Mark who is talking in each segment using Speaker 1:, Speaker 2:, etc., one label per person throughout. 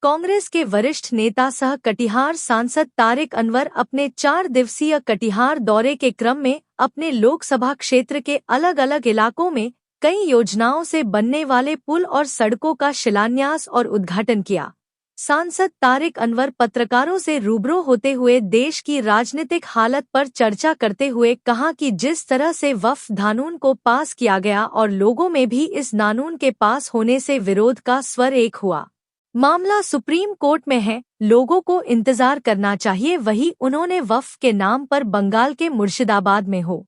Speaker 1: कांग्रेस के वरिष्ठ नेता सह कटिहार सांसद तारिक अनवर अपने 4 दिवसीय कटिहार दौरे के क्रम में अपने लोकसभा क्षेत्र के अलग अलग इलाकों में कई योजनाओं से बनने वाले पुल और सड़कों का शिलान्यास और उद्घाटन किया। सांसद तारिक अनवर पत्रकारों से रूबरू होते हुए देश की राजनीतिक हालत पर चर्चा करते हुए कहा कि जिस तरह से वक्फ कानून को पास किया गया और लोगों में भी इस कानून के पास होने से विरोध का स्वर एक हुआ। मामला सुप्रीम कोर्ट में है, लोगों को इंतजार करना चाहिए। वही उन्होंने वक्फ के नाम पर बंगाल के मुर्शिदाबाद में हो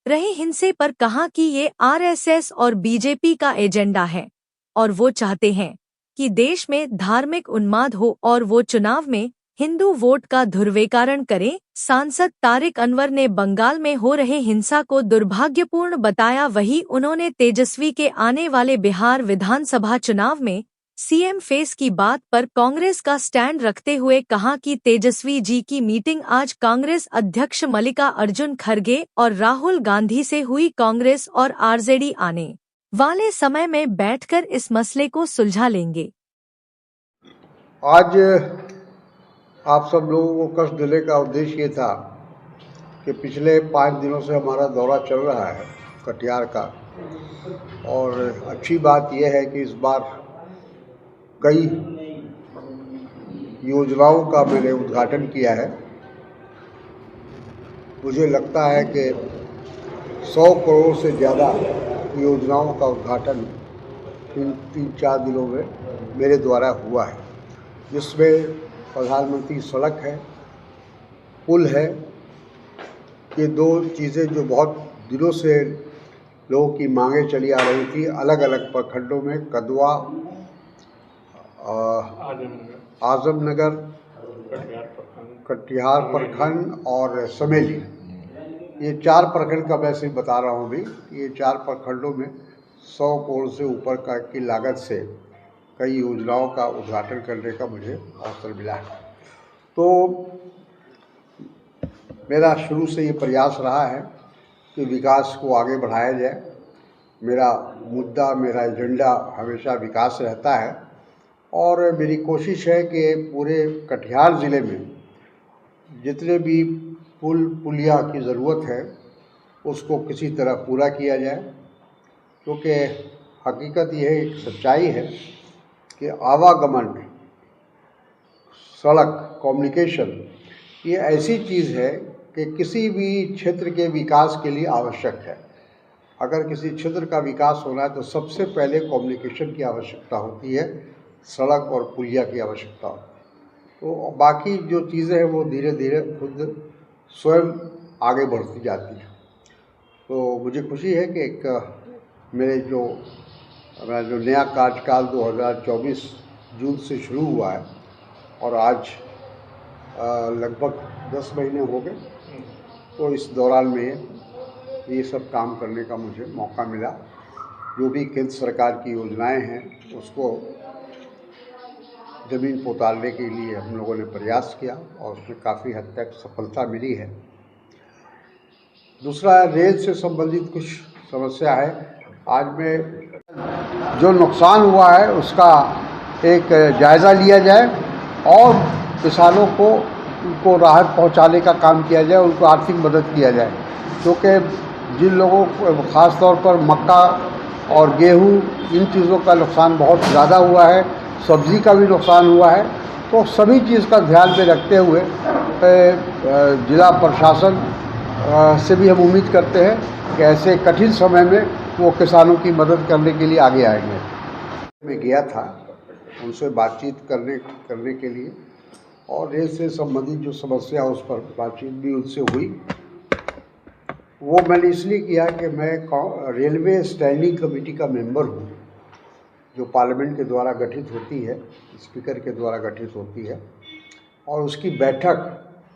Speaker 1: रहे हिंसे पर कहा कि ये आरएसएस और बीजेपी का एजेंडा है और वो चाहते हैं कि देश में धार्मिक उन्माद हो और वो चुनाव में हिंदू वोट का ध्रुवीकरण करें। सांसद तारिक अनवर ने बंगाल में हो रहे हिंसा को दुर्भाग्यपूर्ण बताया। वही उन्होंने तेजस्वी के आने वाले बिहार विधानसभा चुनाव में सीएम फेस की बात पर कांग्रेस का स्टैंड रखते हुए कहा कि तेजस्वी जी की मीटिंग आज कांग्रेस अध्यक्ष मल्लिकार्जुन खड़गे और राहुल गांधी से हुई। कांग्रेस और आरजेडी आने वाले समय में बैठकर इस मसले को सुलझा लेंगे।
Speaker 2: आज आप सब लोगों को कष्ट देने का उद्देश्य ये था कि पिछले 5 दिनों से हमारा दौरा चल रहा है कटिहार का, और अच्छी बात यह है कि इस बार कई योजनाओं का मैंने उद्घाटन किया है। मुझे लगता है कि 100 करोड़ से ज़्यादा योजनाओं का उद्घाटन इन 3-4 दिनों में मेरे द्वारा हुआ है, जिसमें प्रधानमंत्री सड़क है, पुल है। ये 2 चीज़ें जो बहुत दिनों से लोगों की मांगें चली आ रही थी, अलग अलग प्रखंडों में कदवा, आजमनगर, कटिहार प्रखंड और समेली, ये 4 प्रखंड का मैं सिर्फ बता रहा हूँ भी। ये 4 प्रखंडों में 100 करोड़ से ऊपर की लागत से कई योजनाओं का उद्घाटन करने का मुझे अवसर मिला है। तो मेरा शुरू से ये प्रयास रहा है कि विकास को आगे बढ़ाया जाए। मेरा मुद्दा, मेरा एजेंडा हमेशा विकास रहता है, और मेरी कोशिश है कि पूरे कटिहार ज़िले में जितने भी पुल पुलिया की ज़रूरत है उसको किसी तरह पूरा किया जाए, क्योंकि हकीकत यह एक सच्चाई है कि आवागमन, सड़क, कम्युनिकेशन ये ऐसी चीज़ है कि किसी भी क्षेत्र के विकास के लिए आवश्यक है। अगर किसी क्षेत्र का विकास होना है तो सबसे पहले कम्युनिकेशन की आवश्यकता होती है, सड़क और पुलिया की आवश्यकता होती है। तो बाकी जो चीज़ें हैं वो धीरे धीरे खुद स्वयं आगे बढ़ती जाती हैं। तो मुझे खुशी है कि मेरा जो नया कार्यकाल 2024 जून से शुरू हुआ है और आज लगभग 10 महीने हो गए, तो इस दौरान में ये सब काम करने का मुझे मौका मिला। जो भी केंद्र सरकार की योजनाएं हैं उसको ज़मीन पर उतारने के लिए हम लोगों ने प्रयास किया और उसमें काफ़ी हद तक सफलता मिली है। दूसरा, रेल से संबंधित कुछ समस्या है। आज में जो नुकसान हुआ है उसका एक जायज़ा लिया जाए और किसानों को उनको राहत पहुंचाने का काम किया जाए, उनको आर्थिक मदद किया जाए, क्योंकि जिन लोगों को ख़ास तौर पर मक्का और गेहूं इन चीज़ों का नुकसान बहुत ज़्यादा हुआ है, सब्ज़ी का भी नुकसान हुआ है। तो सभी चीज़ का ध्यान में रखते हुए जिला प्रशासन से भी हम उम्मीद करते हैं कि ऐसे कठिन समय में वो किसानों की मदद करने के लिए आगे आएंगे। मैं गया था उनसे बातचीत करने के लिए, और रेल से संबंधित जो समस्या उस पर बातचीत भी उनसे हुई। वो मैंने इसलिए किया कि मैं रेलवे स्टैंडिंग कमेटी का मेंबर हूँ, जो पार्लियामेंट के द्वारा गठित होती है, स्पीकर के द्वारा गठित होती है, और उसकी बैठक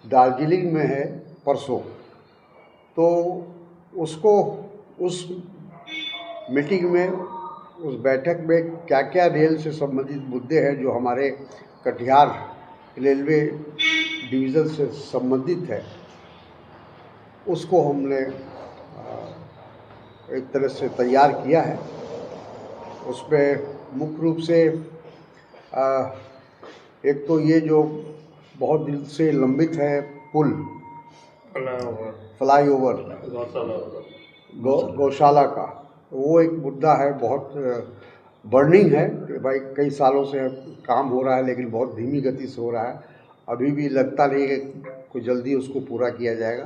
Speaker 2: दार्जिलिंग में है परसों। तो उस मीटिंग में, उस बैठक में क्या क्या रेल से संबंधित मुद्दे हैं जो हमारे कटिहार रेलवे डिवीज़न से संबंधित है, उसको हमने एक तरह से तैयार किया है। उसमें मुख्य रूप से एक तो ये जो बहुत दिन से लंबित है पुल, फ्लाईओवर गौशाला का, वो एक मुद्दा है, बहुत बर्निंग है कि भाई कई सालों से काम हो रहा है लेकिन बहुत धीमी गति से हो रहा है। अभी भी लगता नहीं है कि कोई जल्दी उसको पूरा किया जाएगा।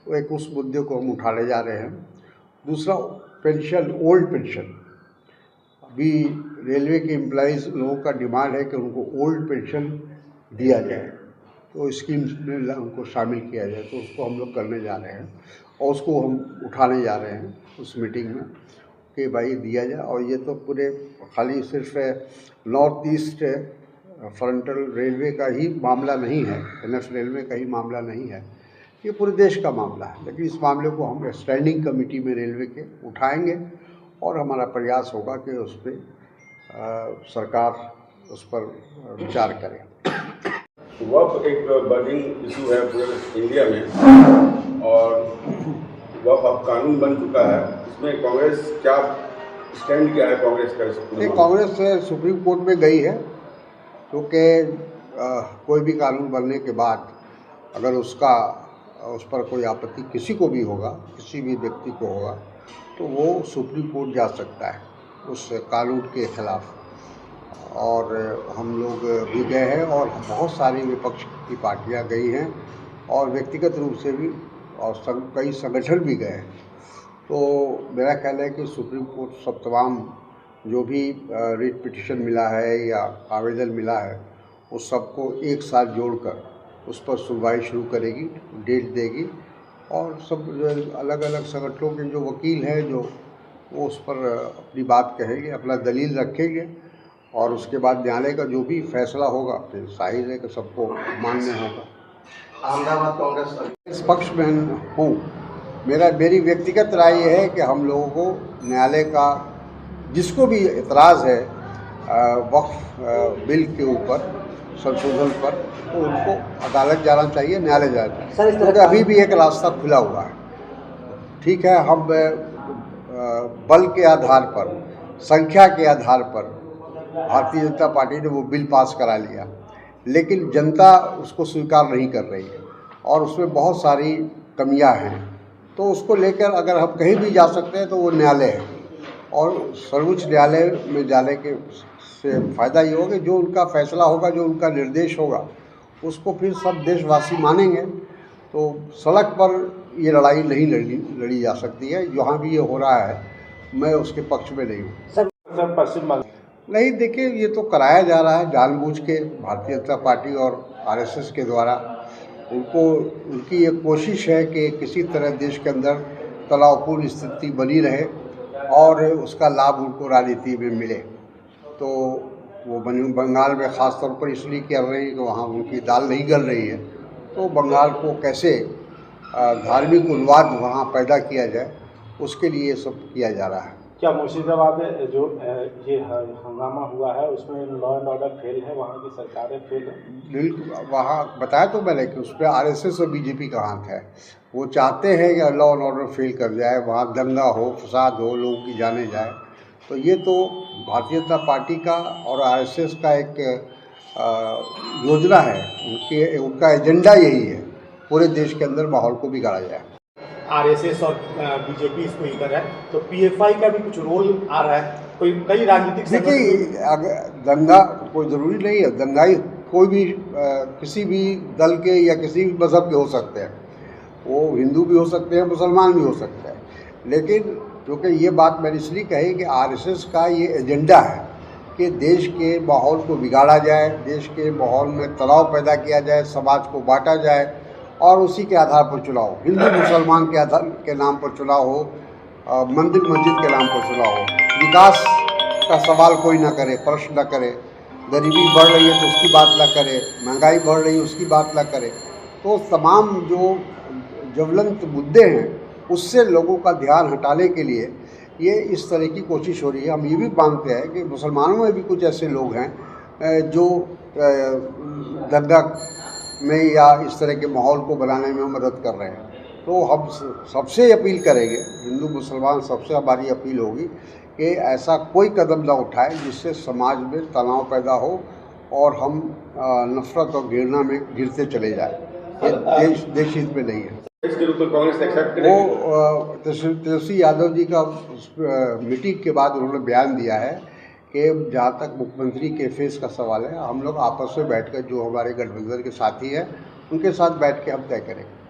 Speaker 2: तो एक उस मुद्दे को हम उठाने जा रहे हैं। दूसरा, पेंशन, ओल्ड पेंशन। अभी रेलवे के एम्प्लॉइज़ लोगों का डिमांड है कि उनको ओल्ड पेंशन दिया जाए, तो स्कीम्स में उनको शामिल किया जाए। तो उसको हम लोग करने जा रहे हैं और उसको हम उठाने जा रहे हैं उस मीटिंग में कि भाई दिया जाए। और ये तो पूरे खाली सिर्फ नॉर्थ ईस्ट फ्रंटल रेलवे का ही मामला नहीं है, NF रेलवे का ही मामला नहीं है, ये पूरे देश का मामला है। लेकिन इस मामले को हम स्टैंडिंग कमेटी में रेलवे के उठाएंगे और हमारा प्रयास होगा कि उस पर सरकार उस पर विचार करे।
Speaker 3: वक्फ एक बर्निंग इशू है पूरे इंडिया में और वक्फ अब कानून बन चुका है। इसमें कांग्रेस क्या स्टैंड क्या है कांग्रेस का?
Speaker 2: कांग्रेस सुप्रीम कोर्ट में गई है, क्योंकि कोई भी कानून बनने के बाद अगर उस पर कोई आपत्ति किसी को भी होगा, किसी भी व्यक्ति को होगा, तो वो सुप्रीम कोर्ट जा सकता है उस कानून के खिलाफ। और हम लोग भी गए हैं और बहुत सारी विपक्ष की पार्टियां गई हैं और व्यक्तिगत रूप से भी, और कई संगठन भी गए हैं। तो मेरा ख्याल है कि सुप्रीम कोर्ट सब तमाम जो भी रिट पिटिशन मिला है या आवेदन मिला है उस सबको एक साथ जोड़कर उस पर सुनवाई शुरू करेगी, डेट देगी और सब अलग अलग संगठनों के जो वकील हैं जो वो उस पर अपनी बात कहेंगे, अपना दलील रखेंगे और उसके बाद न्यायालय का जो भी फैसला होगा फिर जाहिर है कि सबको मान्य होगा।
Speaker 4: अहमदाबाद कांग्रेस
Speaker 2: इस पक्ष में हूँ। मेरी व्यक्तिगत राय ये है कि हम लोगों को न्यायालय का, जिसको भी एतराज़ है वक्फ बिल के ऊपर, संशोधन पर, तो उनको अदालत जाना चाहिए, न्यायालय जाना चाहिए।
Speaker 4: सर, इस तरह
Speaker 2: क्योंकि अभी भी एक रास्ता खुला हुआ है। ठीक है, हम बल के आधार पर, संख्या के आधार पर भारतीय जनता पार्टी ने वो बिल पास करा लिया, लेकिन जनता उसको स्वीकार नहीं कर रही है और उसमें बहुत सारी कमियां हैं। तो उसको लेकर अगर हम कहीं भी जा सकते हैं तो वो न्यायालय है और सर्वोच्च न्यायालय में जाने के से फ़ायदा ये होगा कि जो उनका फैसला होगा, जो उनका निर्देश होगा, उसको फिर सब देशवासी मानेंगे। तो सड़क पर ये लड़ाई नहीं लड़ी जा सकती है। जहाँ भी ये हो रहा है मैं उसके पक्ष में नहीं हूँ।
Speaker 4: सर, पश्चिम बंगाल
Speaker 2: नहीं, देखिए, ये तो कराया जा रहा है जानबूझ के भारतीय जनता पार्टी और RSS के द्वारा। उनकी ये कोशिश है कि किसी तरह देश के अंदर तनावपूर्ण स्थिति बनी रहे और उसका लाभ उनको राजनीति में मिले। तो वो बंगाल में ख़ास तौर पर इसलिए कर रही है कि वहाँ उनकी दाल नहीं गल रही है। तो बंगाल को कैसे धार्मिक उन्माद वहाँ पैदा किया जाए, उसके लिए ये सब किया जा रहा है।
Speaker 4: क्या मुर्शिदाबाद में जो ये हंगामा हुआ है उसमें लॉ एंड ऑर्डर फेल है, वहाँ की सरकारें फेल है?
Speaker 2: बिल्कुल, वहाँ बताया तो मैंने कि उस पर RSS और BJP का हाथ है। वो चाहते हैं कि लॉ एंड ऑर्डर फेल कर जाए, वहाँ दंगा हो, फसाद हो, लोगों की जाने जाए। तो ये तो भारतीय जनता पार्टी का और RSS का एक योजना है, उनका एजेंडा यही है, पूरे देश के अंदर माहौल को बिगाड़ा जाए।
Speaker 5: RSS और BJP इसको ही कर रहा है, तो PFI का भी कुछ रोल आ रहा है। कई राजनीतिक,
Speaker 2: देखिए, दंगा कोई ज़रूरी नहीं है, दंगाई कोई भी किसी भी दल के या किसी भी मज़हब के हो सकते हैं। वो हिंदू भी हो सकते हैं, मुसलमान भी हो सकते हैं। लेकिन क्योंकि ये बात मैंने इसलिए कही कि RSS का ये एजेंडा है कि देश के माहौल को बिगाड़ा जाए, देश के माहौल में तनाव पैदा किया जाए, समाज को बांटा जाए और उसी के आधार पर चुनाव, हिंदू मुसलमान के आधार के नाम पर चुनाव हो, मंदिर मस्जिद के नाम पर चुनाव हो, विकास का सवाल कोई ना करे, प्रश्न न करे, गरीबी बढ़ रही है तो उसकी बात ना करे, महंगाई बढ़ रही है उसकी बात ना करे। तो तमाम जो ज्वलंत मुद्दे हैं उससे लोगों का ध्यान हटाने के लिए ये इस तरह की कोशिश हो रही है। हम ये भी मानते हैं कि मुसलमानों में भी कुछ ऐसे लोग हैं जो दंगा में या इस तरह के माहौल को बनाने में मदद कर रहे हैं। तो हम सबसे अपील करेंगे, हिंदू मुसलमान सबसे हमारी अपील होगी कि ऐसा कोई कदम ना उठाए जिससे समाज में तनाव पैदा हो और हम नफरत और घृणा में गिरते चले जाए। ये देश हित में नहीं है।
Speaker 3: इसके रूप में कांग्रेस एक्सेप्ट करेगी?
Speaker 2: वो तेजस्वी यादव जी का मीटिंग के बाद उन्होंने बयान दिया है कि जहाँ तक मुख्यमंत्री के फेस का सवाल है, हम लोग आपस में बैठकर जो हमारे गठबंधन के साथी हैं उनके साथ बैठ के हम तय करेंगे।